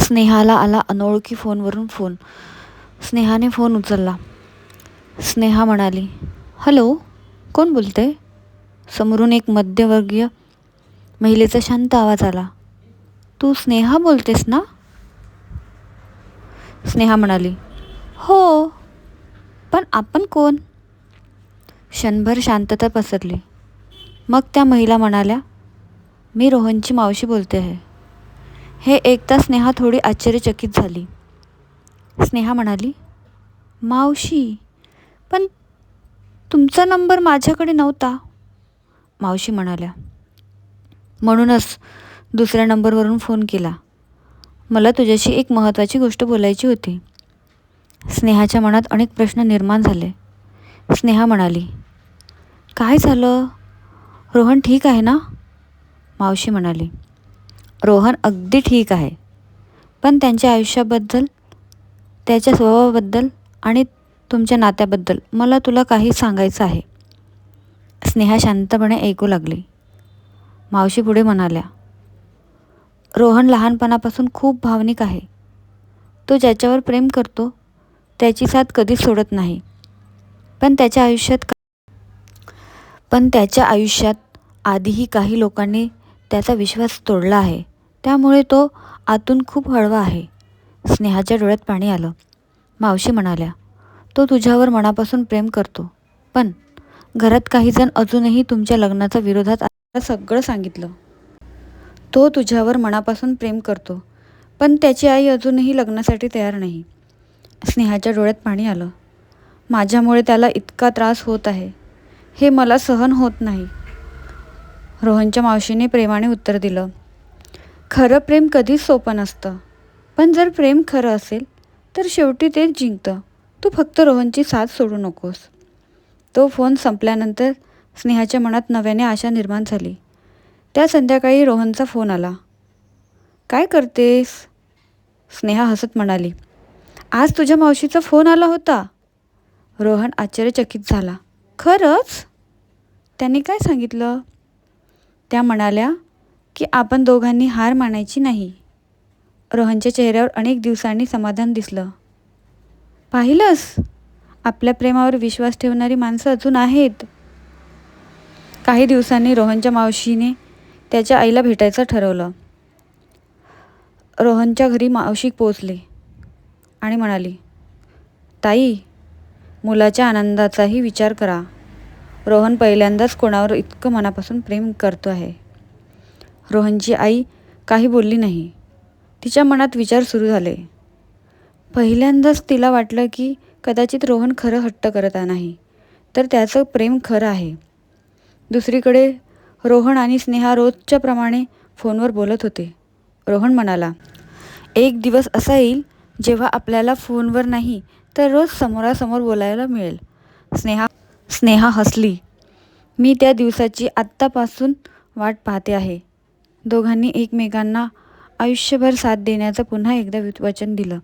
स्नेहाला आला अनोळखी फोनवरून फोन. स्नेहाने फोन उचलला. स्नेहा म्हणाली, हॅलो, कोण बोलते? समोरून एक मध्यमवर्गीय महिलेचा शांत आवाज आला. तू स्नेहा बोलतेस ना? स्नेहा म्हणाली, हो, पण आपण कोण? क्षणभर शांतता पसरली. मग त्या महिला म्हणाल्या, मी रोहनची मावशी बोलते आहे. हे ऐकता स्नेहा थोडी आश्चर्यचकित झाली. स्नेहा म्हणाली, मावशी, पण तुमचा नंबर माझ्याकडे नव्हता. मावशी म्हणाल्या, म्हणूनच दुसऱ्या नंबरवरून फोन केला. मला तुझ्याशी एक महत्त्वाची गोष्ट बोलायची होती. स्नेहाच्या मनात अनेक प्रश्न निर्माण झाले. स्नेहा म्हणाली, काय झालं? रोहन ठीक आहे ना? मावशी म्हणाली, रोहन अगदी ठीक आहे, पण त्यांच्या आयुष्याबद्दल, त्याच्या स्वभावाबद्दल आणि तुमच्या नात्याबद्दल मला तुला काही सांगायचं आहे. स्नेहा शांतपणे ऐकू लागली. मावशी पुढे म्हणाल्या, रोहन लहानपणापासून खूप भावनिक आहे. तो ज्याच्यावर प्रेम करतो त्याची साथ कधीच सोडत नाही. पण त्याच्या आयुष्यात आधीही काही लोकांनी त्याचा विश्वास तोडला आहे. त्यामुळे तो आतून खूप हळवा आहे. स्नेहाच्या डोळ्यात पाणी आलं. मावशी म्हणाल्या, तो तुझ्यावर मनापासून प्रेम करतो, पण घरात काही जण अजूनही तुमच्या लग्नाच्या विरोधात सगळं सांगितलं. तो तुझ्यावर मनापासून प्रेम करतो, पण त्याची आई अजूनही लग्नासाठी तयार नाही. स्नेहाच्या डोळ्यात पाणी आलं. माझ्यामुळे त्याला इतका त्रास होत आहे, हे मला सहन होत नाही. रोहनच्या मावशीने प्रेमाने उत्तर दिलं, खरं प्रेम कधीच सोपं नसतं, पण जर प्रेम खरं असेल तर शेवटी तेच जिंकतं. तू फक्त रोहनची साथ सोडू नकोस. तो फोन संपल्यानंतर स्नेहाच्या मनात नव्याने आशा निर्माण झाली. त्या संध्याकाळी रोहनचा फोन आला. काय करतेस? स्नेहा हसत म्हणाली, आज तुझ्या मावशीचा फोन आला होता. रोहन आश्चर्यचकित झाला. खरंच? त्यांनी काय सांगितलं? त्या म्हणाल्या की आपण दोघांनी हार मानायची नाही. रोहनच्या चेहऱ्यावर अनेक दिवसांनी समाधान दिसलं. पाहिलंस, आपल्या प्रेमावर विश्वास ठेवणारी माणसं अजून आहेत. काही दिवसांनी रोहनच्या मावशीने त्याच्या आईला भेटायचं ठरवलं. रोहनच्या घरी मावशी पोचली आणि म्हणाली, ताई, मुलाच्या आनंदाचाही विचार करा. रोहन पहिल्यांदाच कोणावर इतकं मनापासून प्रेम करतो आहे. रोहनची आई काही बोलली नाही. तिच्या मनात विचार सुरू झाले. पहिल्यांदाच तिला वाटलं की कदाचित रोहन खरं हट्ट करत नाही, तर त्याचं प्रेम खरं आहे. दुसरीकडे रोहन आणि स्नेहा रोजच्या प्रमाणे फोनवर बोलत होते. रोहन म्हणाला, एक दिवस असा येईल जेव्हा आपल्याला फोनवर नाही तर रोज समोरासमोर बोलायला मिळेल. स्नेहा हसली. मी त्या दिवसाची आत्तापासून वाट पाहते आहे. दोघांनी एकमेकांना आयुष्यभर साथ देण्याचं पुन्हा एकदा वचन दिलं.